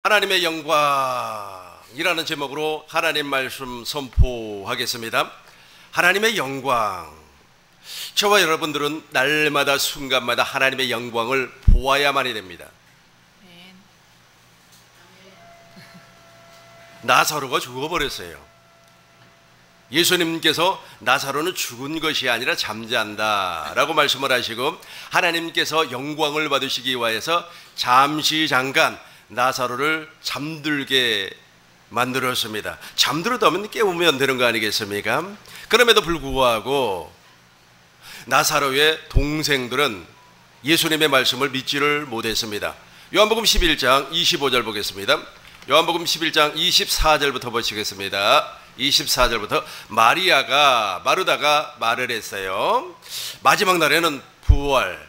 하나님의 영광이라는 제목으로 하나님 말씀 선포하겠습니다. 하나님의 영광. 저와 여러분들은 날마다 순간마다 하나님의 영광을 보아야만이 됩니다. 나사로가 죽어버렸어요. 예수님께서 나사로는 죽은 것이 아니라 잠잔다 라고 말씀을 하시고, 하나님께서 영광을 받으시기 위해서 잠깐 나사로를 잠들게 만들었습니다. 잠들었다면 깨우면 되는 거 아니겠습니까? 그럼에도 불구하고 나사로의 동생들은 예수님의 말씀을 믿지를 못했습니다. 요한복음 11장 25절 보겠습니다. 요한복음 11장 24절부터 보시겠습니다. 24절부터 마르다가 말을 했어요. 마지막 날에는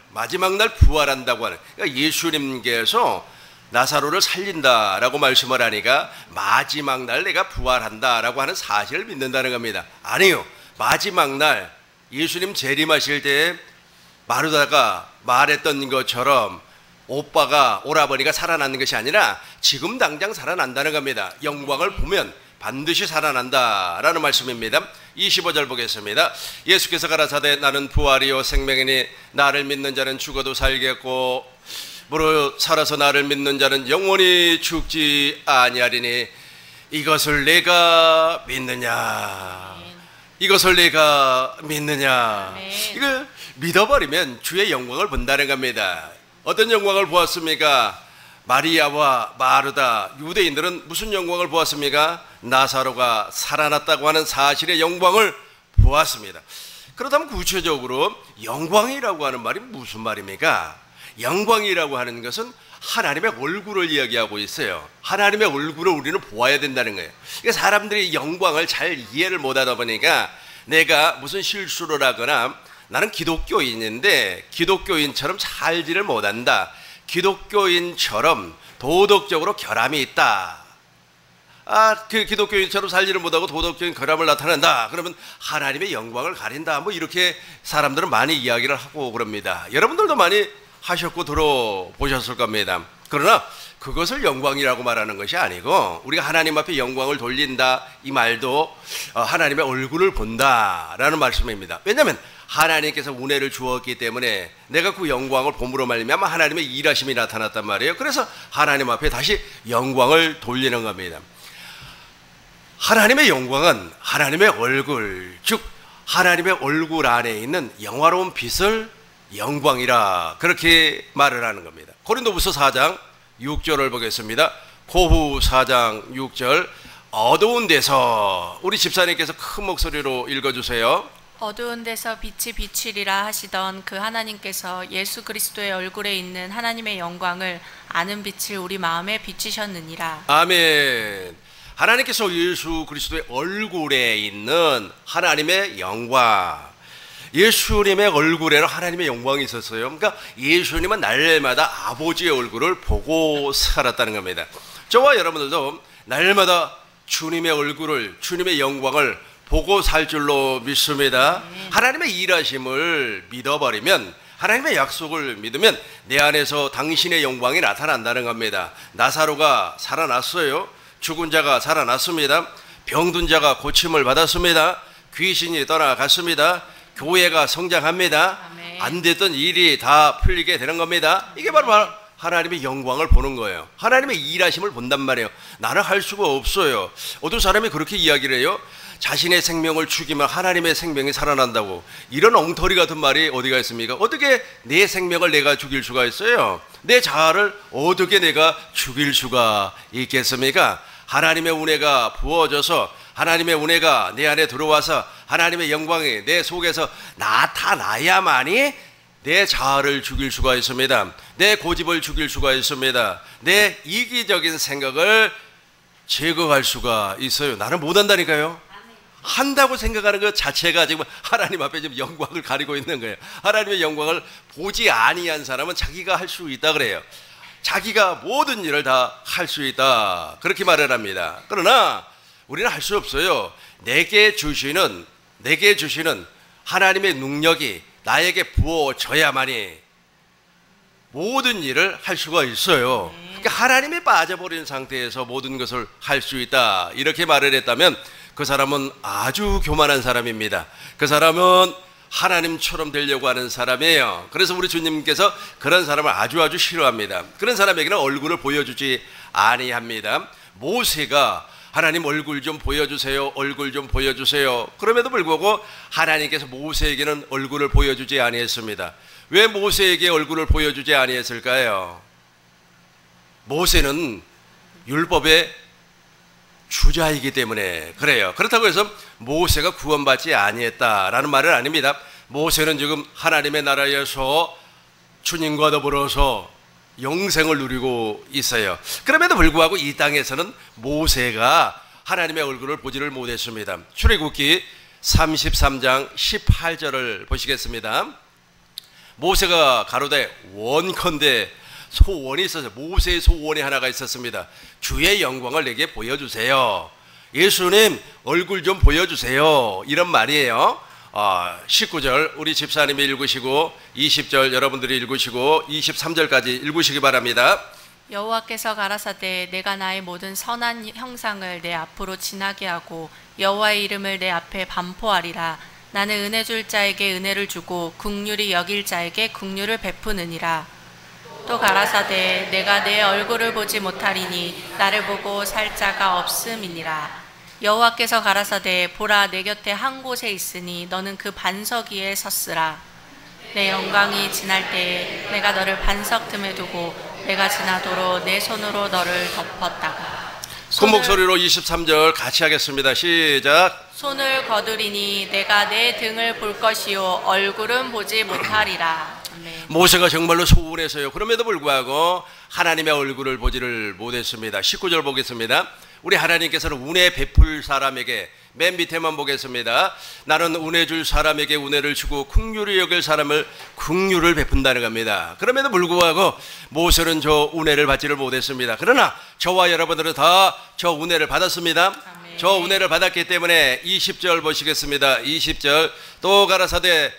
마지막 날 부활한다고 하는, 그러니까 예수님께서 나사로를 살린다라고 말씀을 하니까 마지막 날 내가 부활한다라고 하는 사실을 믿는다는 겁니다. 아니요, 마지막 날 예수님 재림하실 때 마르다가 말했던 것처럼 오라버니가 살아나는 것이 아니라 지금 당장 살아난다는 겁니다. 영광을 보면 반드시 살아난다라는 말씀입니다. 25절 보겠습니다. 예수께서 가라사대 나는 부활이요 생명이니 나를 믿는 자는 죽어도 살겠고 무릇 살아서 나를 믿는 자는 영원히 죽지 아니하리니 이것을 내가 믿느냐? 이것을 내가 믿느냐? 이걸 믿어버리면 주의 영광을 본다는 겁니다. 어떤 영광을 보았습니까? 마리아와 마르다, 유대인들은 무슨 영광을 보았습니까? 나사로가 살아났다고 하는 사실의 영광을 보았습니다. 그렇다면 구체적으로 영광이라고 하는 말이 무슨 말입니까? 영광이라고 하는 것은 하나님의 얼굴을 이야기하고 있어요. 하나님의 얼굴을 우리는 보아야 된다는 거예요. 그러니까 사람들이 영광을 잘 이해를 못하다 보니까 내가 무슨 실수를 하거나 나는 기독교인인데 기독교인처럼 살지를 못한다, 기독교인처럼 도덕적으로 결함이 있다, 그 기독교인처럼 살지를 못하고 도덕적인 결함을 나타낸다, 그러면 하나님의 영광을 가린다, 뭐 이렇게 사람들은 많이 이야기를 하고 그럽니다. 여러분들도 많이 하셨고 들어보셨을 겁니다. 그러나 그것을 영광이라고 말하는 것이 아니고, 우리가 하나님 앞에 영광을 돌린다 이 말도 하나님의 얼굴을 본다라는 말씀입니다. 왜냐하면 하나님께서 은혜를 주었기 때문에 내가 그 영광을 봄으로 말미암아 하나님의 일하심이 나타났단 말이에요. 그래서 하나님 앞에 다시 영광을 돌리는 겁니다. 하나님의 영광은 하나님의 얼굴, 즉 하나님의 얼굴 안에 있는 영화로운 빛을 영광이라 그렇게 말을 하는 겁니다. 고린도후서 4장 6절을 보겠습니다. 고후 4장 6절, 어두운 데서, 우리 집사님께서 큰 목소리로 읽어주세요. 어두운 데서 빛이 비치리라 하시던 그 하나님께서 예수 그리스도의 얼굴에 있는 하나님의 영광을 아는 빛을 우리 마음에 비치셨느니라. 아멘. 하나님께서 예수 그리스도의 얼굴에 있는 하나님의 영광, 예수님의 얼굴에는 하나님의 영광이 있었어요. 그러니까 예수님은 날마다 아버지의 얼굴을 보고 살았다는 겁니다. 저와 여러분들도 날마다 주님의 얼굴을, 주님의 영광을 보고 살 줄로 믿습니다. 하나님의 일하심을 믿어버리면, 하나님의 약속을 믿으면 내 안에서 당신의 영광이 나타난다는 겁니다. 나사로가 살아났어요. 죽은 자가 살아났습니다. 병든 자가 고침을 받았습니다. 귀신이 떠나갔습니다. 교회가 성장합니다. 아멘. 안 됐던 일이 다 풀리게 되는 겁니다. 이게 바로 하나님의 영광을 보는 거예요. 하나님의 일하심을 본단 말이에요. 나는 할 수가 없어요. 어떤 사람이 그렇게 이야기를 해요. 자신의 생명을 죽이면 하나님의 생명이 살아난다고. 이런 엉터리 같은 말이 어디가 있습니까? 어떻게 내 생명을 내가 죽일 수가 있어요? 내 자아를 어떻게 내가 죽일 수가 있겠습니까? 하나님의 은혜가 부어져서, 하나님의 은혜가 내 안에 들어와서 하나님의 영광이 내 속에서 나타나야만이 내 자아를 죽일 수가 있습니다. 내 고집을 죽일 수가 있습니다. 내 이기적인 생각을 제거할 수가 있어요. 나는 못한다니까요. 한다고 생각하는 것 자체가 지금 하나님 앞에 지금 영광을 가리고 있는 거예요. 하나님의 영광을 보지 아니한 사람은 자기가 할 수 있다 그래요. 자기가 모든 일을 다 할 수 있다 그렇게 말을 합니다. 그러나 우리는 할 수 없어요. 내게 주시는 하나님의 능력이 나에게 부어져야만이 모든 일을 할 수가 있어요. 그러니까 하나님에 빠져버린 상태에서 모든 것을 할 수 있다, 이렇게 말을 했다면 그 사람은 아주 교만한 사람입니다. 그 사람은 하나님처럼 되려고 하는 사람이에요. 그래서 우리 주님께서 그런 사람을 아주 싫어합니다. 그런 사람에게는 얼굴을 보여주지 아니합니다. 모세가 하나님 얼굴 좀 보여주세요, 얼굴 좀 보여주세요. 그럼에도 불구하고 하나님께서 모세에게는 얼굴을 보여주지 아니했습니다. 왜 모세에게 얼굴을 보여주지 아니했을까요? 모세는 율법의 주자이기 때문에 그래요. 그렇다고 해서 모세가 구원받지 아니했다라는 말은 아닙니다. 모세는 지금 하나님의 나라에서 주님과 더불어서 영생을 누리고 있어요. 그럼에도 불구하고 이 땅에서는 모세가 하나님의 얼굴을 보지를 못했습니다. 출애굽기 33장 18절을 보시겠습니다. 모세가 가로되 원컨대, 소원이 있었어요. 모세의 소원이 하나가 있었습니다. 주의 영광을 내게 보여주세요. 예수님 얼굴 좀 보여주세요, 이런 말이에요. 19절 우리 집사님이 읽으시고 20절 여러분들이 읽으시고 23절까지 읽으시기 바랍니다. 여호와께서 가라사대 내가 나의 모든 선한 형상을 내 앞으로 지나게 하고 여호와의 이름을 내 앞에 반포하리라. 나는 은혜 줄 자에게 은혜를 주고 긍휼히 여길 자에게 긍휼을 베푸느니라. 또 가라사대 내가 내 얼굴을 보지 못하리니 나를 보고 살 자가 없음이니라. 여호와께서 가라사대 보라 내 곁에 한 곳에 있으니 너는 그 반석 위에 섰으라. 내 영광이 지날 때에 내가 너를 반석 틈에 두고 내가 지나도록 내 손으로 너를 덮었다가. 큰 목소리로 23절 같이 하겠습니다. 시작. 손을 거두리니 내가 내 등을 볼 것이요 얼굴은 보지 못하리라. 모세가 정말로 소원해서요. 그럼에도 불구하고 하나님의 얼굴을 보지를 못했습니다. 19절 보겠습니다. 우리 하나님께서는 은혜 베풀 사람에게, 맨 밑에만 보겠습니다. 나는 은혜 줄 사람에게 은혜를 주고 긍휼히 여길 사람을 긍휼을 베푼다는 겁니다. 그럼에도 불구하고 모세는 저 은혜를 받지를 못했습니다. 그러나 저와 여러분들은 다 저 은혜를 받았습니다. 아멘. 저 은혜를 받았기 때문에 20절 보시겠습니다. 20절 또 가라사대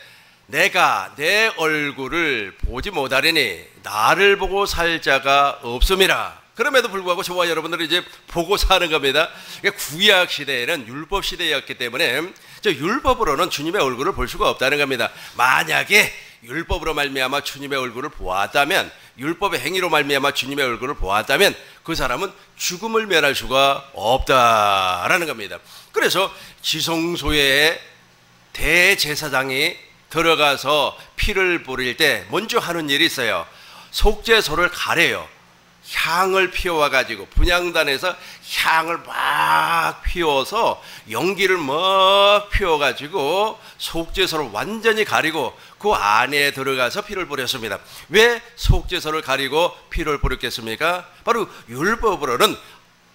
내가 내 얼굴을 보지 못하리니 나를 보고 살 자가 없음이라. 그럼에도 불구하고 저와 여러분들은 이제 보고 사는 겁니다. 구약 시대에는 율법 시대였기 때문에 저 율법으로는 주님의 얼굴을 볼 수가 없다는 겁니다. 만약에 율법으로 말미암아 주님의 얼굴을 보았다면, 율법의 행위로 말미암아 주님의 얼굴을 보았다면 그 사람은 죽음을 면할 수가 없다라는 겁니다. 그래서 지성소에 대제사장이 들어가서 피를 뿌릴 때 먼저 하는 일이 있어요. 속죄소를 가려요. 향을 피워와 가지고 분향단에서 향을 막 피워서 연기를 막 피워 가지고 속죄소를 완전히 가리고 그 안에 들어가서 피를 뿌렸습니다. 왜 속죄소를 가리고 피를 뿌렸겠습니까? 바로 율법으로는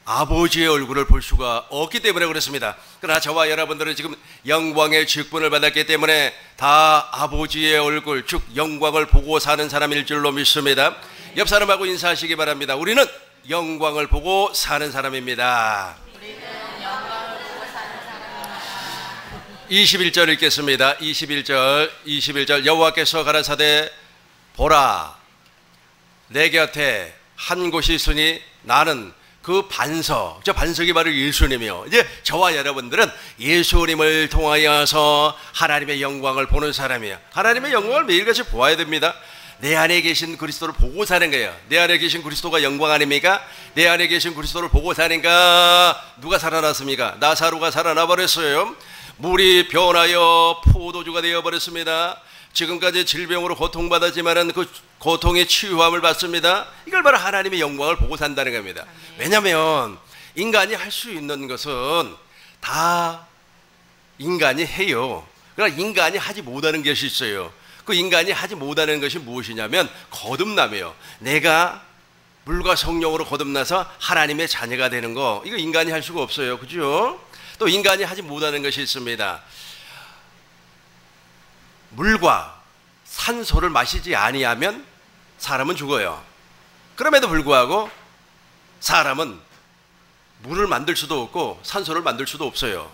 아버지의 얼굴을 볼 수가 없기 때문에 그렇습니다. 그러나 저와 여러분들은 지금 영광의 직분을 받았기 때문에 다 아버지의 얼굴, 즉 영광을 보고 사는 사람일 줄로 믿습니다. 옆 사람하고 인사하시기 바랍니다. 우리는 영광을 보고 사는 사람입니다. 21절 읽겠습니다. 21절 여호와께서 가라사대 보라 내 곁에 한 곳이 있으니 나는 그 반석, 저 반석이 바로 예수님이요. 이제 저와 여러분들은 예수님을 통하여서 하나님의 영광을 보는 사람이에요. 하나님의 영광을 매일같이 보아야 됩니다. 내 안에 계신 그리스도를 보고 사는 거예요. 내 안에 계신 그리스도가 영광 아닙니까? 내 안에 계신 그리스도를 보고 사니까 누가 살아났습니까? 나사로가 살아나 버렸어요. 물이 변하여 포도주가 되어버렸습니다. 지금까지 질병으로 고통받았지만은 그 고통의 치유함을 받습니다. 이걸 바로 하나님의 영광을 보고 산다는 겁니다. 왜냐하면 인간이 할 수 있는 것은 다 인간이 해요. 그러나 인간이 하지 못하는 것이 있어요. 그 인간이 하지 못하는 것이 무엇이냐면 거듭남이에요. 내가 물과 성령으로 거듭나서 하나님의 자녀가 되는 거, 이거 인간이 할 수가 없어요. 그죠? 또 인간이 하지 못하는 것이 있습니다. 물과 산소를 마시지 아니하면 사람은 죽어요. 그럼에도 불구하고 사람은 물을 만들 수도 없고 산소를 만들 수도 없어요.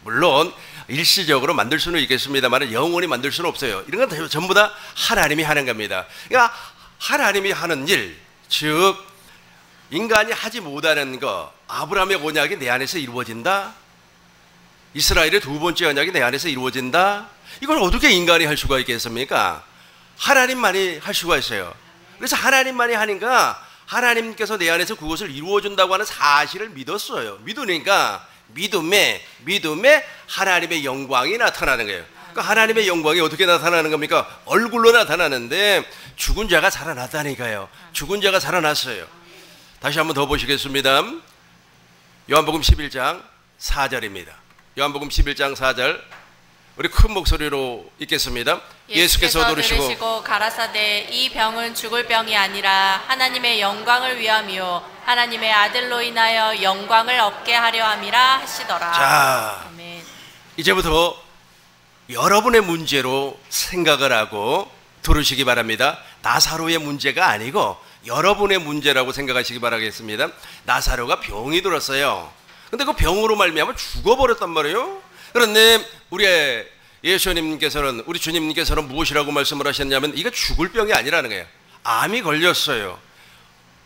물론 일시적으로 만들 수는 있겠습니다만 영원히 만들 수는 없어요. 이런 건 전부 다 하나님이 하는 겁니다. 그러니까 하나님이 하는 일, 즉 인간이 하지 못하는 거, 아브라함의 언약이 내 안에서 이루어진다? 이스라엘의 두 번째 언약이 내 안에서 이루어진다? 이걸 어떻게 인간이 할 수가 있겠습니까? 하나님만이 할 수가 있어요. 그래서 하나님만이 하니까 하나님께서 내 안에서 그것을 이루어준다고 하는 사실을 믿었어요. 믿으니까 믿음에 하나님의 영광이 나타나는 거예요. 그러니까 하나님의 영광이 어떻게 나타나는 겁니까? 얼굴로 나타나는데 죽은 자가 살아났다니까요. 죽은 자가 살아났어요. 다시 한번 더 보시겠습니다. 요한복음 11장 4절입니다. 요한복음 11장 4절 우리 큰 목소리로 읽겠습니다. 예수께서 들으시고 가라사대 이 병은 죽을 병이 아니라 하나님의 영광을 위함이요 하나님의 아들로 인하여 영광을 얻게 하려 함이라 하시더라. 자, 아멘. 이제부터 여러분의 문제로 생각을 하고 들으시기 바랍니다. 나사로의 문제가 아니고 여러분의 문제라고 생각하시기 바라겠습니다. 나사로가 병이 들었어요. 근데 그 병으로 말미암아 죽어버렸단 말이에요. 그런데 우리 예수님께서는, 우리 주님께서는 무엇이라고 말씀을 하셨냐면 이게 죽을 병이 아니라는 거예요. 암이 걸렸어요.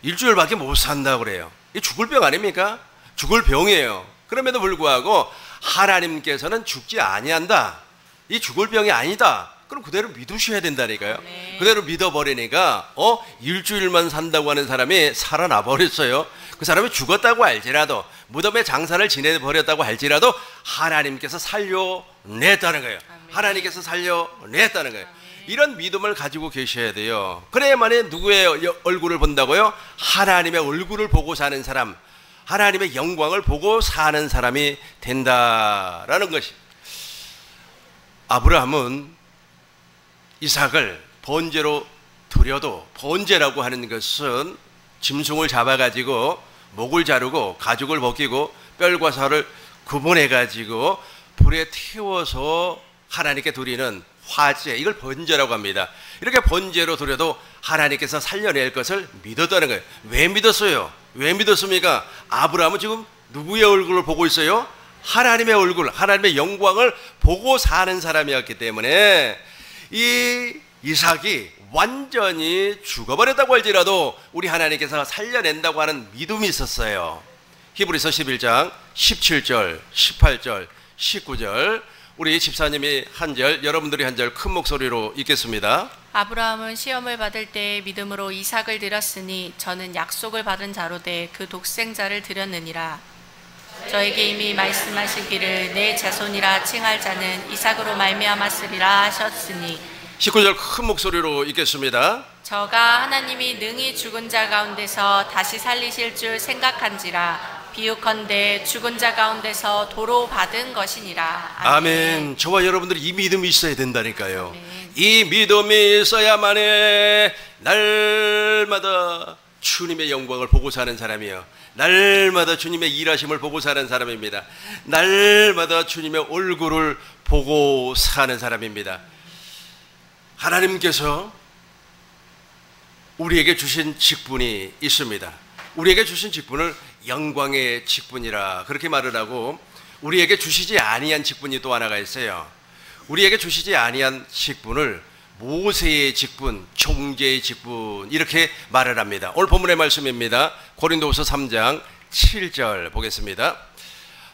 일주일밖에 못 산다 그래요. 이 죽을 병 아닙니까? 죽을 병이에요. 그럼에도 불구하고 하나님께서는 죽지 아니한다. 이 죽을 병이 아니다. 그럼 그대로 믿으셔야 된다니까요. 네. 그대로 믿어버리니까 일주일만 산다고 하는 사람이 살아나 버렸어요. 그 사람이 죽었다고 할지라도, 무덤에 장사를 지내버렸다고 할지라도 하나님께서 살려냈다는 거예요. 아멘. 하나님께서 살려냈다는 거예요. 아멘. 이런 믿음을 가지고 계셔야 돼요. 그래야만이 누구의 얼굴을 본다고요? 하나님의 얼굴을 보고 사는 사람, 하나님의 영광을 보고 사는 사람이 된다라는 것이. 아브라함은 이삭을 번제로 드려도, 번제라고 하는 것은 짐승을 잡아가지고 목을 자르고 가죽을 벗기고 뼈과 살을 구분해가지고 불에 태워서 하나님께 드리는 화제, 이걸 번제라고 합니다. 이렇게 번제로 드려도 하나님께서 살려낼 것을 믿었다는 거예요. 왜 믿었어요? 왜 믿었습니까? 아브라함은 지금 누구의 얼굴을 보고 있어요? 하나님의 얼굴, 하나님의 영광을 보고 사는 사람이었기 때문에 이 이삭이 완전히 죽어버렸다고 할지라도 우리 하나님께서 살려낸다고 하는 믿음이 있었어요. 히브리서 11장 17절, 18절, 19절 우리 집사님이 한 절, 여러분들이 한 절 큰 목소리로 읽겠습니다. 아브라함은 시험을 받을 때 믿음으로 이삭을 드렸으니 저는 약속을 받은 자로 돼 그 독생자를 드렸느니라. 저에게 이미 말씀하시기를 내 자손이라 칭할 자는 이삭으로 말미암았으리라 하셨으니 19절 큰 목소리로 읽겠습니다. 저가 하나님이 능히 죽은 자 가운데서 다시 살리실 줄 생각한지라 비유컨대 죽은 자 가운데서 도로 받은 것이니라. 아멘. 아멘. 저와 여러분들이 이 믿음이 있어야 된다니까요. 아멘. 이 믿음이 있어야만에 날마다 주님의 영광을 보고 사는 사람이에요. 날마다 주님의 일하심을 보고 사는 사람입니다. 날마다 주님의 얼굴을 보고 사는 사람입니다. 하나님께서 우리에게 주신 직분이 있습니다. 우리에게 주신 직분을 영광의 직분이라 그렇게 말을 하고, 우리에게 주시지 아니한 직분이 또 하나가 있어요. 우리에게 주시지 아니한 직분을 모세의 직분, 총재의 직분 이렇게 말을 합니다. 오늘 본문의 말씀입니다. 고린도후서 3장 7절 보겠습니다.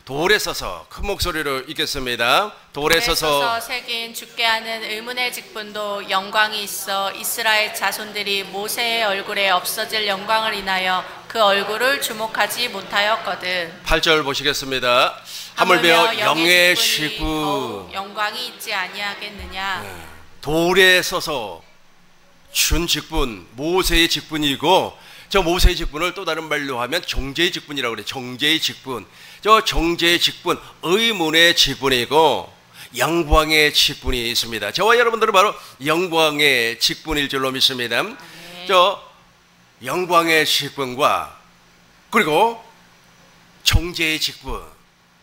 돌에 서서, 큰 목소리로 읽겠습니다. 돌에 서서 새긴 죽게 하는 의문의 직분도 영광이 있어 이스라엘 자손들이 모세의 얼굴에 없어질 영광을 인하여 그 얼굴을 주목하지 못하였거든. 8절 보시겠습니다. 하물며 영의 직분 영광이 있지 아니하겠느냐. 돌에 서서 준 직분, 모세의 직분이고, 저 모세의 직분을 또 다른 말로 하면 정제의 직분이라고 그래요. 정제의 직분. 저 정제의 직분, 의문의 직분이고 영광의 직분이 있습니다. 저와 여러분들은 바로 영광의 직분일 줄로 믿습니다. 네. 저 영광의 직분과 그리고 정제의 직분,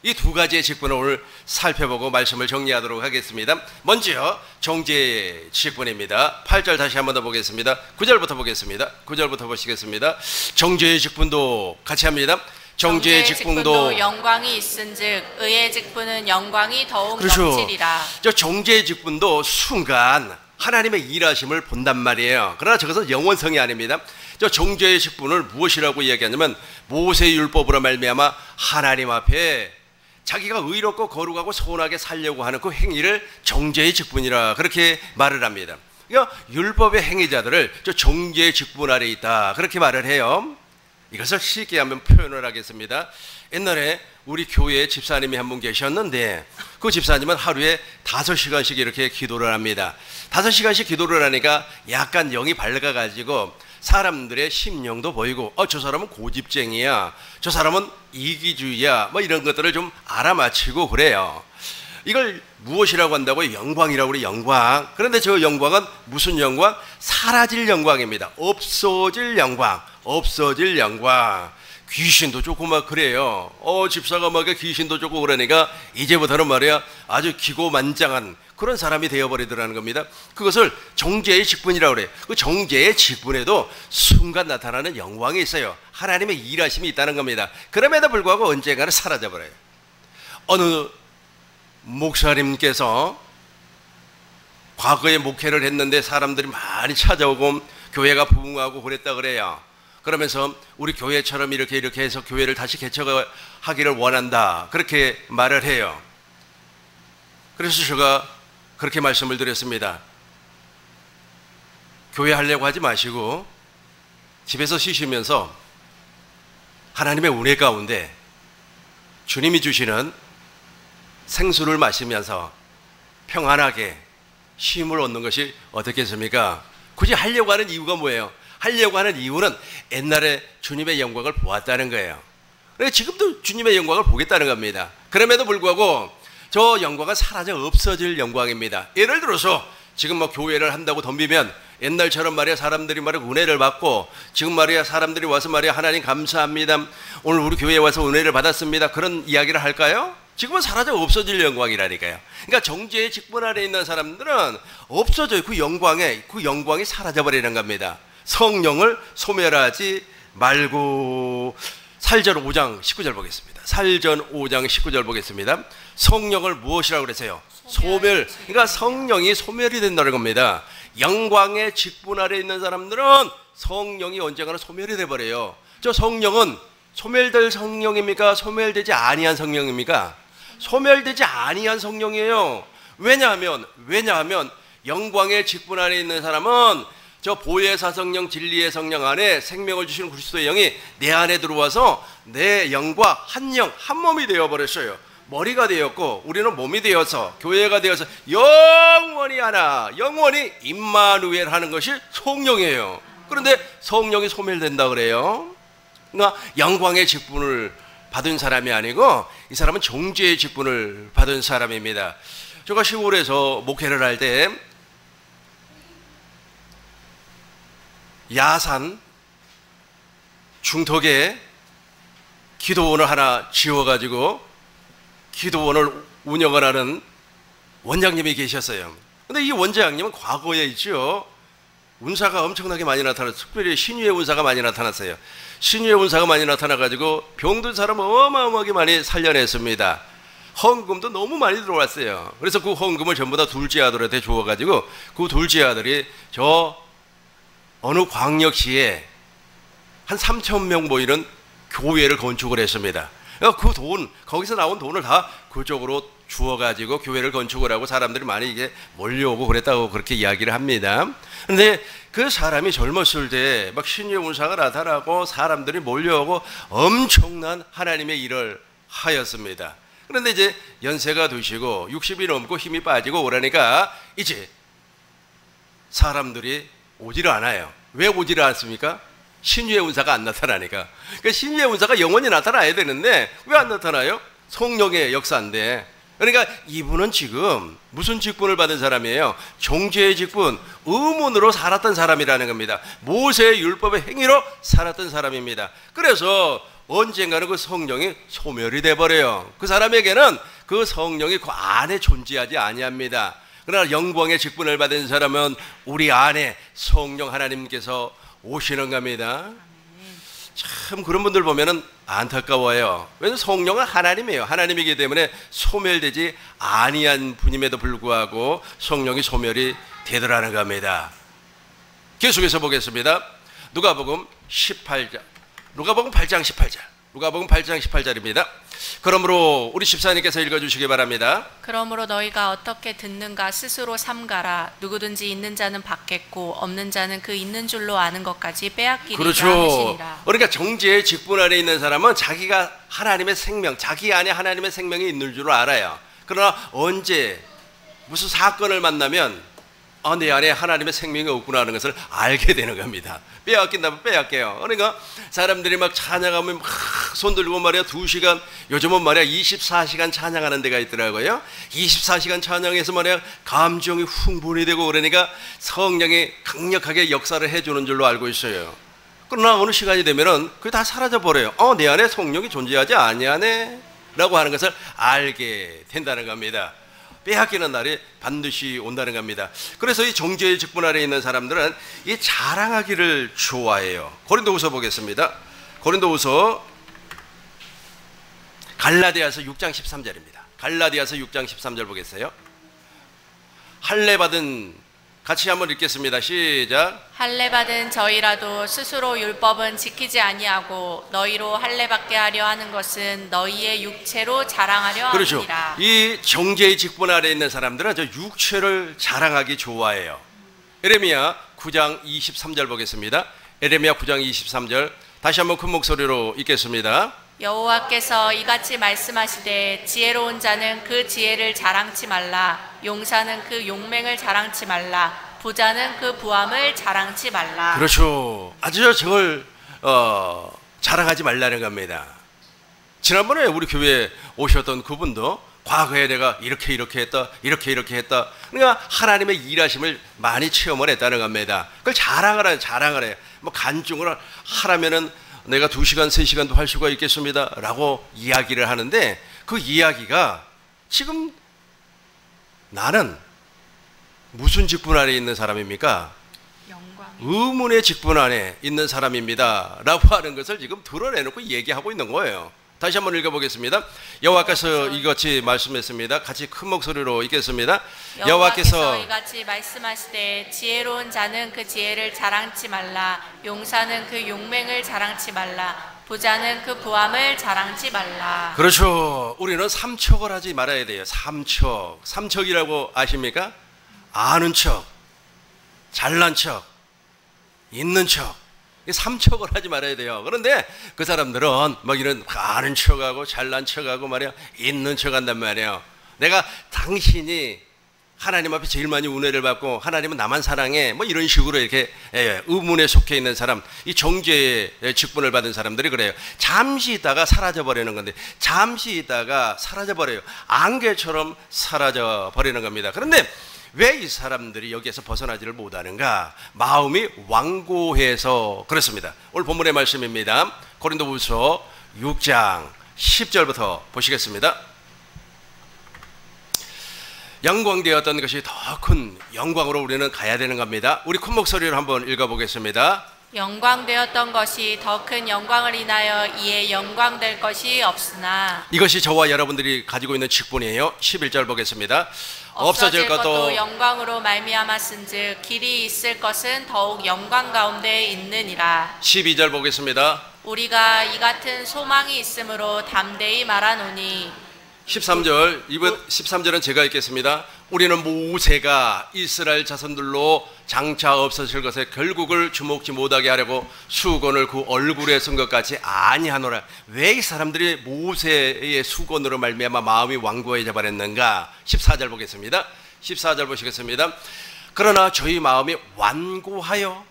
이 두 가지의 직분을 오늘 살펴보고 말씀을 정리하도록 하겠습니다. 먼저 정제의 직분입니다. 8절 다시 한번 더 보겠습니다. 9절부터 보겠습니다. 9절부터 보시겠습니다. 정제의 직분도 같이 합니다. 정제의 직분도 영광이 있은즉 의의 직분은 영광이 더욱 그렇죠. 넘치리라. 저 정제의 직분도 순간 하나님의 일하심을 본단 말이에요. 그러나 저것은 영원성이 아닙니다. 저 정죄의 직분을 무엇이라고 이야기하냐면 모세의 율법으로 말미암아 하나님 앞에 자기가 의롭고 거룩하고 선하게 살려고 하는 그 행위를 정죄의 직분이라 그렇게 말을 합니다. 그러니까 율법의 행위자들을 저 정죄의 직분 아래 있다 그렇게 말을 해요. 이것을 쉽게 한번 표현을 하겠습니다. 옛날에 우리 교회에 집사님이 한 분 계셨는데 그 집사님은 하루에 5시간씩 이렇게 기도를 합니다. 5시간씩 기도를 하니까 약간 영이 밝아가지고 사람들의 심령도 보이고 저 사람은 고집쟁이야, 저 사람은 이기주의야, 뭐 이런 것들을 좀 알아맞히고 그래요. 이걸 무엇이라고 한다고요? 영광이라고 그래요. 영광. 그런데 저 영광은 무슨 영광? 사라질 영광입니다. 없어질 영광. 없어질 영광. 귀신도 좋고 막 그래요. 집사가 막 귀신도 좋고 그러니까 이제부터는 말이야 아주 기고만장한 그런 사람이 되어버리더라는 겁니다. 그것을 정죄의 직분이라고 그래요. 그 정죄의 직분에도 순간 나타나는 영광이 있어요. 하나님의 일하심이 있다는 겁니다. 그럼에도 불구하고 언젠가는 사라져버려요. 어느 목사님께서 과거에 목회를 했는데 사람들이 많이 찾아오고 교회가 부흥하고 그랬다 그래요. 그러면서 우리 교회처럼 이렇게 해서 교회를 다시 개척하기를 원한다 그렇게 말을 해요. 그래서 제가 그렇게 말씀을 드렸습니다. 교회 하려고 하지 마시고 집에서 쉬시면서 하나님의 은혜 가운데 주님이 주시는 생수를 마시면서 평안하게 쉼을 얻는 것이 어떻겠습니까? 굳이 하려고 하는 이유가 뭐예요? 하려고 하는 이유는 옛날에 주님의 영광을 보았다는 거예요. 그래서 지금도 주님의 영광을 보겠다는 겁니다. 그럼에도 불구하고 저 영광은 사라져 없어질 영광입니다. 예를 들어서 지금 뭐 교회를 한다고 덤비면 옛날처럼 말이야 사람들이 말이야 은혜를 받고 지금 말이야 사람들이 와서 말이야 하나님 감사합니다, 오늘 우리 교회에 와서 은혜를 받았습니다, 그런 이야기를 할까요? 지금은 사라져 없어질 영광이라니까요. 그러니까 정죄의 직분 아래 있는 사람들은 없어져요. 그 영광이 사라져버리는 겁니다. 성령을 소멸하지 말고. 살전 5장 19절 보겠습니다. 살전 5장 19절 보겠습니다. 성령을 무엇이라고 그랬어요? 소멸. 그러니까 성령이 소멸이 된다는 겁니다. 영광의 직분 아래 있는 사람들은 성령이 언젠가는 소멸이 돼버려요. 저 성령은 소멸될 성령입니까? 소멸되지 아니한 성령입니까? 소멸되지 아니한 성령이에요. 왜냐하면 영광의 직분 안에 있는 사람은 저 보혜사 성령, 진리의 성령 안에 생명을 주시는 그리스도의 영이 내 안에 들어와서 내 영과 한 영, 한 몸이 되어버렸어요. 머리가 되었고 우리는 몸이 되어서 교회가 되어서 영원히 하나, 영원히 임마누엘 하는 것이 성령이에요. 그런데 성령이 소멸된다 그래요. 그러니까 영광의 직분을 받은 사람이 아니고 이 사람은 정죄의 직분을 받은 사람입니다. 제가 시골에서 목회를 할 때 야산 중턱에 기도원을 하나 지어가지고 기도원을 운영을 하는 원장님이 계셨어요. 근데 이 원장님은 과거에 있죠, 운사가 엄청나게 많이 나타났어요. 특별히 신유의 운사가 많이 나타났어요. 신유의 운사가 많이 나타나가지고 병든 사람 어마어마하게 많이 살려냈습니다. 헌금도 너무 많이 들어왔어요. 그래서 그 헌금을 전부 다 둘째 아들한테 주어가지고 그 둘째 아들이 저 어느 광역시에 한 3,000명 모이는 교회를 건축을 했습니다. 그 돈, 거기서 나온 돈을 다 그쪽으로 주어가지고 교회를 건축을 하고 사람들이 많이 이게 몰려오고 그랬다고 그렇게 이야기를 합니다. 근데 그 사람이 젊었을 때 막 신유의 운사가 나타나고 사람들이 몰려오고 엄청난 하나님의 일을 하였습니다. 그런데 이제 연세가 드시고 60이 넘고 힘이 빠지고 오라니까 이제 사람들이 오지를 않아요. 왜 오지를 않습니까? 신유의 운사가 안 나타나니까. 그러니까 신유의 운사가 영원히 나타나야 되는데 왜 안 나타나요? 성령의 역사인데. 그러니까 이분은 지금 무슨 직분을 받은 사람이에요? 정죄의 직분, 의문으로 살았던 사람이라는 겁니다. 모세의 율법의 행위로 살았던 사람입니다. 그래서 언젠가는 그 성령이 소멸이 돼버려요. 그 사람에게는 그 성령이 그 안에 존재하지 아니합니다. 그러나 영광의 직분을 받은 사람은 우리 안에 성령 하나님께서 오시는 겁니다. 참 그런 분들 보면은 안타까워요. 왜냐하면 성령은 하나님이에요. 하나님이기 때문에 소멸되지 아니한 분임에도 불구하고 성령이 소멸이 되더라는 겁니다. 계속해서 보겠습니다. 누가복음 18장, 누가복음 8장 18절, 누가복음 8장 18절입니다. 그러므로 우리 집사님께서 읽어주시기 바랍니다. 그러므로 너희가 어떻게 듣는가 스스로 삼가라. 누구든지 있는 자는 받겠고 없는 자는 그 있는 줄로 아는 것까지 빼앗기리라 그렇죠. 하시니라. 그러니까 정죄의 직분 안에 있는 사람은 자기가 하나님의 생명, 자기 안에 하나님의 생명이 있는 줄 알아요. 그러나 언제 무슨 사건을 만나면 내 안에 하나님의 생명이 없구나 하는 것을 알게 되는 겁니다. 빼앗긴다면 빼앗겨요. 그러니까 사람들이 막 찬양하면 막 손 들고 말이야 2시간, 요즘은 말이야 24시간 찬양하는 데가 있더라고요. 24시간 찬양해서 말이야 감정이 흥분이 되고 그러니까 성령이 강력하게 역사를 해주는 줄로 알고 있어요. 그러나 어느 시간이 되면은 그게 다 사라져 버려요. 내 안에 성령이 존재하지 아니하네 라고 하는 것을 알게 된다는 겁니다. 빼앗기는 날이 반드시 온다는 겁니다. 그래서 이 정죄의 직분 아래 있는 사람들은 이 자랑하기를 좋아해요. 고린도후서 보겠습니다. 고린도후서 갈라디아서 6장 13절입니다. 갈라디아서 6장 13절 보겠어요. 할례 받은, 같이 한번 읽겠습니다. 시작. 할례 받은 저희라도 스스로 율법은 지키지 아니하고 너희로 할례 받게 하려 하는 것은 너희의 육체로 자랑하려 그렇죠. 함이니라. 이 정죄의 직분 아래 있는 사람들은 저 육체를 자랑하기 좋아해요. 에레미야 9장 23절 보겠습니다. 에레미야 9장 23절 다시 한번 큰 목소리로 읽겠습니다. 여호와께서 이같이 말씀하시되 지혜로운 자는 그 지혜를 자랑치 말라. 용사는 그 용맹을 자랑치 말라. 부자는 그 부함을 자랑치 말라. 그렇죠. 아주 저걸 자랑하지 말라는 겁니다. 지난번에 우리 교회에 오셨던 그분도 과거에 내가 이렇게 했다, 이렇게 했다. 그러니까 하나님의 일하심을 많이 체험을 했다는 겁니다. 그걸 자랑을 해요. 뭐 간증을 하라면은 내가 2시간, 3시간도 할 수가 있겠습니다 라고 이야기를 하는데 그 이야기가 지금 나는 무슨 직분 안에 있는 사람입니까? 의문의 직분 안에 있는 사람입니다 라고 하는 것을 지금 드러내놓고 얘기하고 있는 거예요. 다시 한번 읽어보겠습니다. 여호와께서 이같이 말씀했습니다. 같이 큰 목소리로 읽겠습니다. 여호와께서 이같이 말씀하시되 지혜로운 자는 그 지혜를 자랑치 말라. 용사는 그 용맹을 자랑치 말라. 부자는 그 부함을 자랑치 말라. 그렇죠. 우리는 삼척을 하지 말아야 돼요. 삼척이라고 아십니까? 아는 척, 잘난 척, 있는 척. 삼척을 하지 말아야 돼요. 그런데 그 사람들은 막 이런 아는 척하고 잘난 척하고 말이야 있는 척한단 말이에요. 내가 당신이 하나님 앞에 제일 많이 은혜를 받고 하나님은 나만 사랑해 뭐 이런 식으로 이렇게 의문에 속해 있는 사람, 이 정죄의 직분을 받은 사람들이 그래요. 잠시 있다가 사라져 버리는 건데 잠시 있다가 사라져 버려요. 안개처럼 사라져 버리는 겁니다. 그런데 왜 이 사람들이 여기에서 벗어나지를 못하는가? 마음이 완고해서 그렇습니다. 오늘 본문의 말씀입니다. 고린도후서 6장 10절부터 보시겠습니다. 영광되었던 것이 더 큰 영광으로 우리는 가야 되는 겁니다. 우리 큰 목소리로 한번 읽어보겠습니다. 영광되었던 것이 더 큰 영광을 인하여 이에 영광될 것이 없으나 이것이 저와 여러분들이 가지고 있는 직분이에요. 11절 보겠습니다. 없어질 것도 영광으로 말미암았은즉 길이 있을 것은 더욱 영광 가운데 있느니라. 12절 보겠습니다. 우리가 이 같은 소망이 있으므로 담대히 말하노니 13절, 이번 13절은 제가 읽겠습니다. 우리는 모세가 이스라엘 자손들로 장차 없어질 것에 결국을 주목지 못하게 하려고 수건을 그 얼굴에 쓴 것 같이 아니하노라. 왜 이 사람들이 모세의 수건으로 말미암아 마음이 완고해져 버렸는가? 14절 보겠습니다. 14절 보시겠습니다. 그러나 저희 마음이 완고하여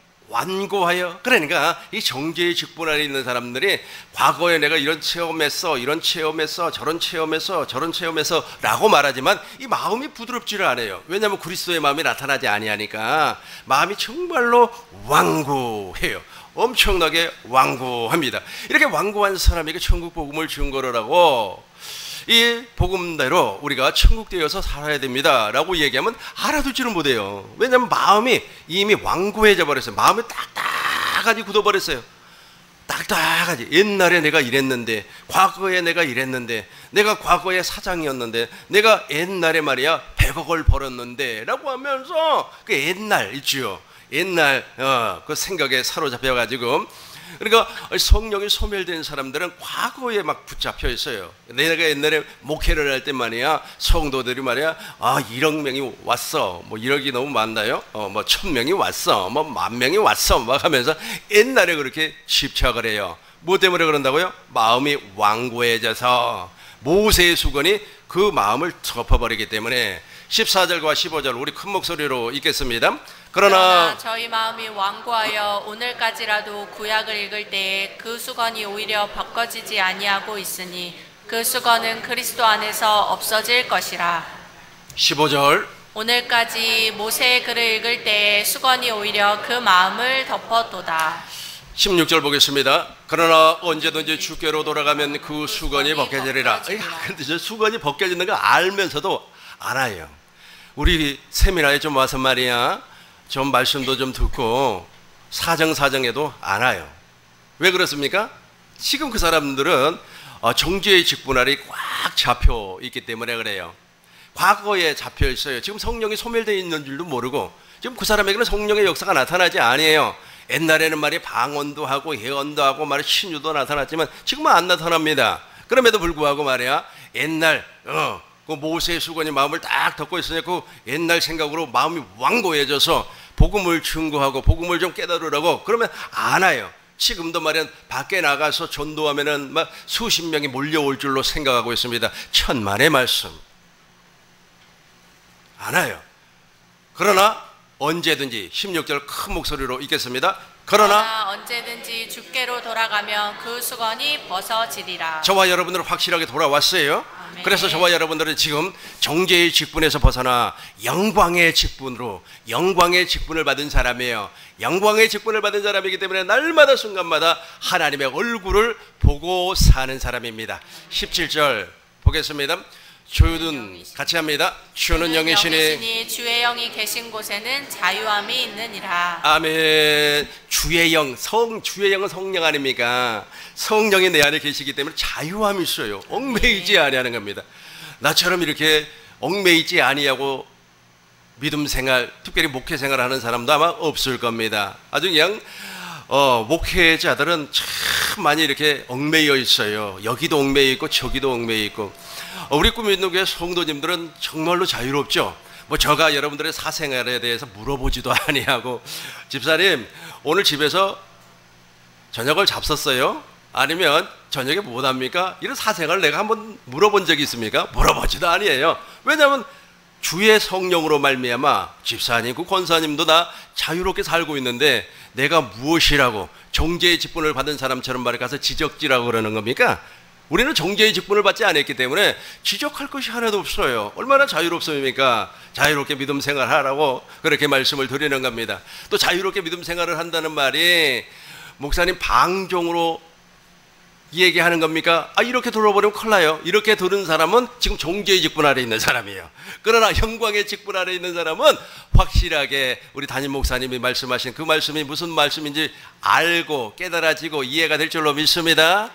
그러니까 이 정죄의 직분 안에 있는 사람들이 과거에 내가 이런 체험했어 저런 체험했어 라고 말하지만 이 마음이 부드럽지를 않아요. 왜냐하면 그리스도의 마음이 나타나지 아니하니까 마음이 정말로 완고해요. 엄청나게 완고합니다. 이렇게 완고한 사람에게 천국 복음을 증거하라고 이 복음대로 우리가 천국되어서 살아야 됩니다 라고 얘기하면 알아듣지는 못해요. 왜냐하면 마음이 이미 완고해져 버렸어요. 마음이 딱딱하게 굳어버렸어요. 딱딱하지. 옛날에 내가 이랬는데, 과거에 내가 이랬는데, 내가 과거에 사장이었는데, 내가 옛날에 말이야 100억을 벌었는데 라고 하면서 그 옛날 있지요. 옛날 그 생각에 사로잡혀가지고, 그러니까 성령이 소멸된 사람들은 과거에 막 붙잡혀 있어요. 내가 옛날에 목회를 할 때 말이야, 성도들이 말이야, 1억 명이 왔어, 뭐 1억이 너무 많나요? 뭐 1000명이 왔어, 뭐 10,000명이 왔어, 막 하면서 옛날에 그렇게 집착을 해요. 뭐 때문에 그런다고요? 마음이 완고해져서 모세의 수건이 그 마음을 덮어버리기 때문에. 14절과 15절 우리 큰 목소리로 읽겠습니다. 그러나 저희 마음이 완고하여 오늘까지라도 구약을 읽을 때에 그 수건이 오히려 벗겨지지 아니하고 있으니 그 수건은 그리스도 안에서 없어질 것이라. 15절 오늘까지 모세의 글을 읽을 때에 수건이 오히려 그 마음을 덮어도다. 16절 보겠습니다. 그러나 언제든지 주께로 돌아가면 그 수건이 벗겨지리라. 근데 저 수건이 벗겨지는 거 알면서도 안 와요. 우리 세미나에 좀 와서 말이야, 좀 말씀도 좀 듣고 사정사정해도 안 와요. 왜 그렇습니까? 지금 그 사람들은 정죄의 직분알이 꽉 잡혀 있기 때문에 그래요. 과거에 잡혀 있어요. 지금 성령이 소멸되어 있는 줄도 모르고, 지금 그 사람에게는 성령의 역사가 나타나지 아니에요. 옛날에는 말이 방언도 하고 예언도 하고 말이 신유도 나타났지만 지금은 안 나타납니다. 그럼에도 불구하고 말이야, 옛날 그 모세의 수건이 마음을 딱 덮고 있으니 그 옛날 생각으로 마음이 완고해져서 복음을 증거하고 복음을 좀 깨달으라고 그러면 안 와요. 지금도 말이야, 밖에 나가서 전도하면은 막 수십 명이 몰려올 줄로 생각하고 있습니다. 천만의 말씀 안 와요. 그러나 언제든지 16절 큰 목소리로 읽겠습니다. 그러나 언제든지 주께로 돌아가면 그 수건이 벗어지리라. 저와 여러분들은 확실하게 돌아왔어요. 아멘. 그래서 저와 여러분들은 지금 정죄의 직분에서 벗어나 영광의 직분으로, 영광의 직분을 받은 사람이에요. 영광의 직분을 받은 사람이기 때문에 날마다 순간마다 하나님의 얼굴을 보고 사는 사람입니다. 17절 보겠습니다. 주는 같이 합니다. 주는 영이시니 주의 영이 계신 곳에는 자유함이 있느니라. 아멘. 주의 영, 주의 영은 성령 아닙니까? 성령이 내 안에 계시기 때문에 자유함이 있어요. 얽매이지 아니하는 겁니다. 나처럼 이렇게 얽매이지 아니하고 믿음 생활, 특별히 목회 생활을 하는 사람도 아마 없을 겁니다. 아주 그냥 목회자들은 참 많이 이렇게 얽매여 있어요. 여기도 얽매여 있고 저기도 얽매여 있고. 우리 꿈있는교회 성도님들은 정말로 자유롭죠. 뭐 저가 여러분들의 사생활에 대해서 물어보지도 아니하고, 집사님 오늘 집에서 저녁을 잡섰어요? 아니면 저녁에 못합니까? 이런 사생활을 내가 한번 물어본 적이 있습니까? 물어보지도 아니에요. 왜냐하면 주의 성령으로 말미암아 집사님, 그 권사님도 다 자유롭게 살고 있는데 내가 무엇이라고 정죄의 직분을 받은 사람처럼 말해 가서 지적지라고 그러는 겁니까? 우리는 정죄의 직분을 받지 않았기 때문에 지적할 것이 하나도 없어요. 얼마나 자유롭습니까? 자유롭게 믿음 생활하라고 그렇게 말씀을 드리는 겁니다. 또 자유롭게 믿음 생활을 한다는 말이 목사님 방종으로 얘기하는 겁니까? 이렇게 들어버리면 큰일 나요. 이렇게 들은 사람은 지금 정죄의 직분 아래 있는 사람이에요. 그러나 영광의 직분 아래 있는 사람은 확실하게 우리 담임 목사님이 말씀하신 그 말씀이 무슨 말씀인지 알고 깨달아지고 이해가 될 줄로 믿습니다.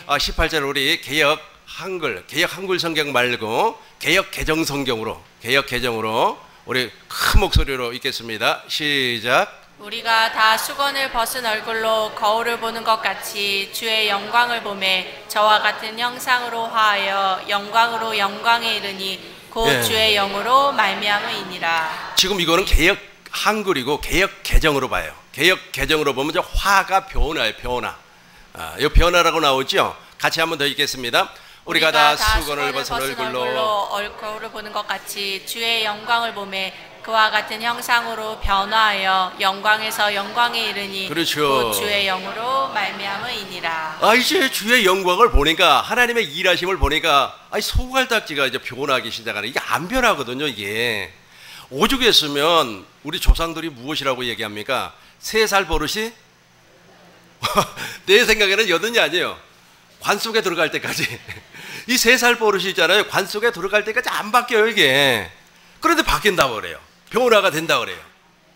18절 우리 개역 한글 성경 말고 개역 개정 성경으로, 개역 개정으로 우리 큰 목소리로 읽겠습니다. 시작. 우리가 다 수건을 벗은 얼굴로 거울을 보는 것 같이 주의 영광을 보매 저와 같은 형상으로 화하여 영광으로 영광에 이르니 곧 주의 영으로 말미암으이니라. 지금 이거는 개역 한글이고 개역 개정으로 봐요. 개역 개정으로 보면 저 화가 변화예요. 변화. 이 변화라고 나오죠. 같이 한번 더 읽겠습니다. 우리가 다 수건을 벗은 얼굴로 거울을 보는 것 같이 주의 영광을 보매 그와 같은 형상으로 변화하여 영광에서 영광에 이르니 그렇죠. 곧 주의 영으로 말미암으이니라. 이제 주의 영광을 보니까, 하나님의 일하심을 보니까 소갈딱지가 이제 변하기 시작하는, 이게 안 변하거든요. 이게 오죽했으면 우리 조상들이 무엇이라고 얘기합니까? 3살 버릇이 내 생각에는 8이 아니에요. 관 속에 들어갈 때까지 이 3살 버릇이 있잖아요. 관 속에 들어갈 때까지 안 바뀌어요 이게. 그런데 바뀐다고 그래요. 변화가 된다고 그래요.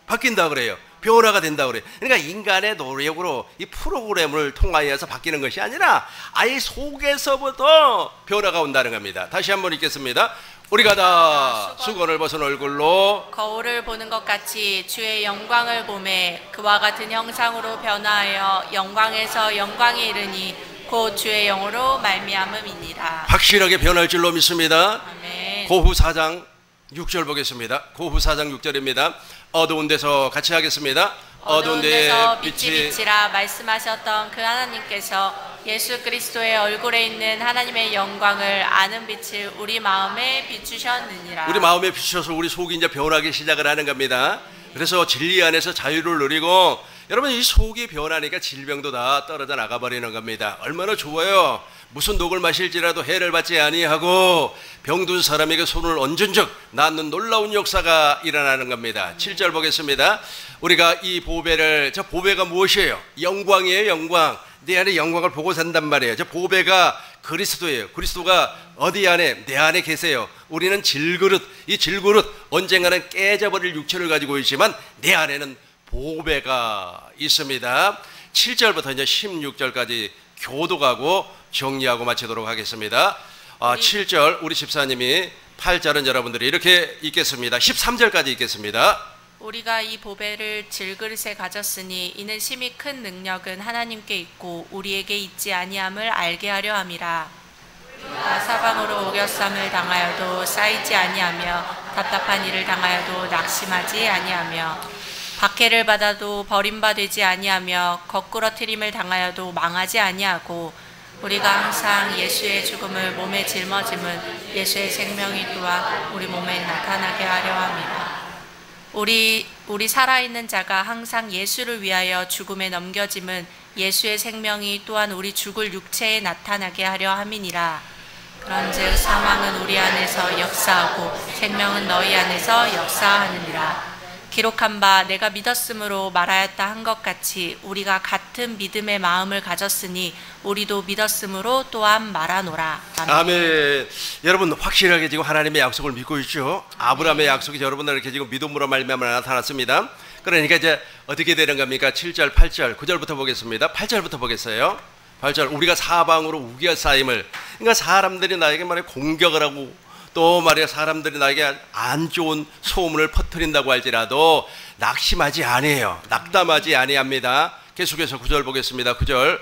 바뀐다고 그래요. 변화가 된다고 그래요. 그러니까 인간의 노력으로 이 프로그램을 통하여서 바뀌는 것이 아니라 아예 속에서부터 변화가 온다는 겁니다. 다시 한번 읽겠습니다. 우리가 다 수건을 벗은 얼굴로 거울을 보는 것 같이 주의 영광을 보매 그와 같은 형상으로 변화하여 영광에서 영광에 이르니 곧 주의 영으로 말미암음이니라. 확실하게 변할 줄로 믿습니다. 아멘. 고후 4장 6절 보겠습니다. 고후 4장 6절입니다. 어두운 데서 같이 하겠습니다. 어두운 데서 빛이 비치라 말씀하셨던 그 하나님께서 예수 그리스도의 얼굴에 있는 하나님의 영광을 아는 빛을 우리 마음에 비추셨느니라. 우리 마음에 비추셔서 우리 속이 이제 변하기 시작을 하는 겁니다. 그래서 진리 안에서 자유를 누리고 여러분 이 속이 변하니까 질병도 다 떨어져 나가버리는 겁니다. 얼마나 좋아요. 무슨 독을 마실지라도 해를 받지 아니하고 병든 사람에게 손을 얹은 적 낫는 놀라운 역사가 일어나는 겁니다. 7절 보겠습니다. 우리가 이 보배를, 저 보배가 무엇이에요? 영광이에요. 영광. 내 안에 영광을 보고 산단 말이에요. 저 보배가 그리스도예요. 그리스도가 어디 안에? 내 안에 계세요. 우리는 질그릇, 이 질그릇 언젠가는 깨져버릴 육체를 가지고 있지만 내 안에는 보배가 있습니다. 7절부터 이제 16절까지 교독하고 정리하고 마치도록 하겠습니다. 7절 우리 집사님이, 8절은 여러분들이 이렇게 읽겠습니다. 13절까지 읽겠습니다. 우리가 이 보배를 질그릇에 가졌으니 이는 심히 큰 능력은 하나님께 있고 우리에게 있지 아니함을 알게 하려 함이라. 우리가 사방으로 오겨쌈을 당하여도 쌓이지 아니하며 답답한 일을 당하여도 낙심하지 아니하며 박해를 받아도 버림받지 아니하며 거꾸러뜨림을 당하여도 망하지 아니하고 우리가 항상 예수의 죽음을 몸에 짊어짐은 예수의 생명이 또한 우리 몸에 나타나게 하려 함이라. 우리 살아있는 자가 항상 예수를 위하여 죽음에 넘겨짐은 예수의 생명이 또한 우리 죽을 육체에 나타나게 하려 함이니라. 그런즉 사망은 우리 안에서 역사하고 생명은 너희 안에서 역사하느니라. 기록한 바 내가 믿었으므로 말하였다 한 것 같이 우리가 같은 믿음의 마음을 가졌으니 우리도 믿었으므로 또한 말하노라. 아멘. 아멘. 여러분 확실하게 지금 하나님의 약속을 믿고 있죠? 아브라함의 약속이 여러분들에게 지금 믿음으로 말미암아 나타났습니다. 그러니까 이제 어떻게 되는 겁니까? 7절, 8절, 9절부터 보겠습니다. 8절부터 보겠어요. 8절 우리가 사방으로 우겨싸임을, 그러니까 사람들이 나에게 말해 공격을 하고 또 말이야 사람들이 나에게 안 좋은 소문을 퍼뜨린다고 할지라도 낙심하지 아니해요. 낙담하지 아니합니다. 계속해서 9절 보겠습니다. 9절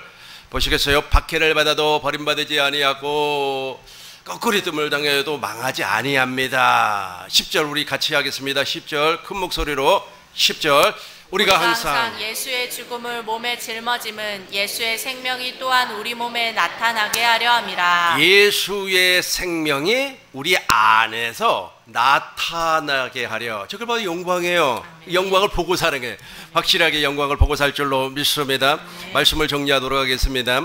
보시겠어요? 박해를 받아도 버림받지 아니하고 거꾸리뜸을 당해도 망하지 아니합니다. 10절 우리 같이 하겠습니다. 10절 큰 목소리로 10절 우리가 항상 예수의 죽음을 몸에 짊어짐은 예수의 생명이 또한 우리 몸에 나타나게 하려 함이라. 예수의 생명이 우리 안에서 나타나게 하려. 저걸 봐도 영광이에요. 영광을 보고 사는 게, 확실하게 영광을 보고 살 줄로 믿습니다. 말씀을 정리하도록 하겠습니다.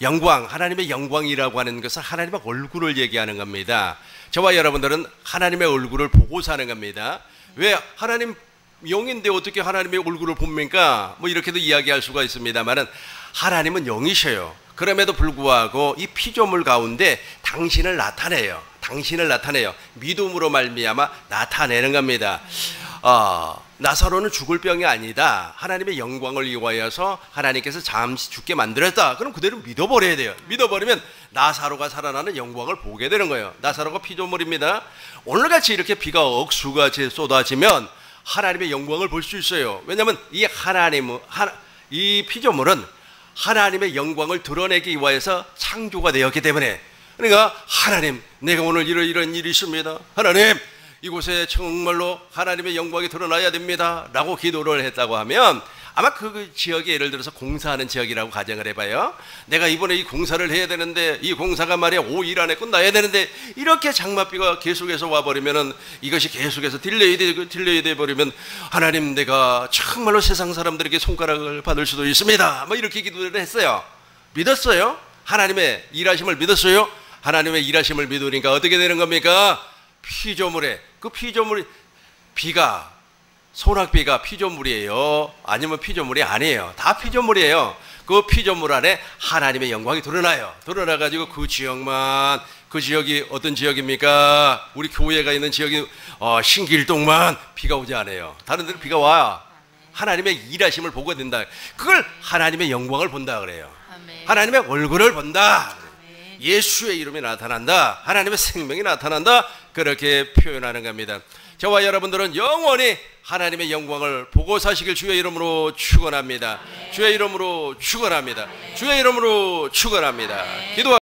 영광, 하나님의 영광이라고 하는 것은 하나님의 얼굴을 얘기하는 겁니다. 저와 여러분들은 하나님의 얼굴을 보고 사는 겁니다. 왜? 하나님 영인데 어떻게 하나님의 얼굴을 봅니까? 뭐 이렇게도 이야기할 수가 있습니다만은 하나님은 영이셔요. 그럼에도 불구하고 이 피조물 가운데 당신을 나타내요. 당신을 나타내요. 믿음으로 말미암아 나타내는 겁니다. 나사로는 죽을 병이 아니다. 하나님의 영광을 이용하여서 하나님께서 잠시 죽게 만들었다. 그럼 그대로 믿어버려야 돼요. 믿어버리면 나사로가 살아나는 영광을 보게 되는 거예요. 나사로가 피조물입니다. 오늘같이 이렇게 비가 억수같이 쏟아지면 하나님의 영광을 볼 수 있어요. 왜냐하면 이 피조물은 하나님의 영광을 드러내기 위해서 창조가 되었기 때문에, 그러니까 하나님, 내가 오늘 이런 일이 있습니다. 하나님, 이곳에 정말로 하나님의 영광이 드러나야 됩니다 라고 기도를 했다고 하면 아마 그 지역에 예를 들어서 공사하는 지역이라고 가정을 해봐요. 내가 이번에 이 공사를 해야 되는데 이 공사가 말이야 5일 안에 끝나야 되는데 이렇게 장맛비가 계속해서 와버리면은 이것이 계속해서 딜레이 돼 버리면 하나님, 내가 정말로 세상 사람들에게 손가락을 받을 수도 있습니다. 뭐 이렇게 기도를 했어요. 믿었어요. 하나님의 일하심을 믿었어요. 하나님의 일하심을 믿으니까 어떻게 되는 겁니까? 피조물에, 그 피조물이, 비가, 소낙비가 피조물이에요? 아니면 피조물이 아니에요? 다 피조물이에요. 그 피조물 안에 하나님의 영광이 드러나요. 드러나가지고 그 지역만, 그 지역이 어떤 지역입니까? 우리 교회가 있는 지역이 신길동만 비가 오지 않아요. 다른 데는 비가 와요. 하나님의 일하심을 보게 된다. 그걸 하나님의 영광을 본다 그래요. 아멘. 하나님의 얼굴을 본다. 아멘. 예수의 이름이 나타난다. 하나님의 생명이 나타난다. 그렇게 표현하는 겁니다. 저와 여러분들은 영원히 하나님의 영광을 보고 사시길 주의 이름으로 축원합니다. 주의 이름으로 축원합니다. 주의 이름으로 축원합니다. 기도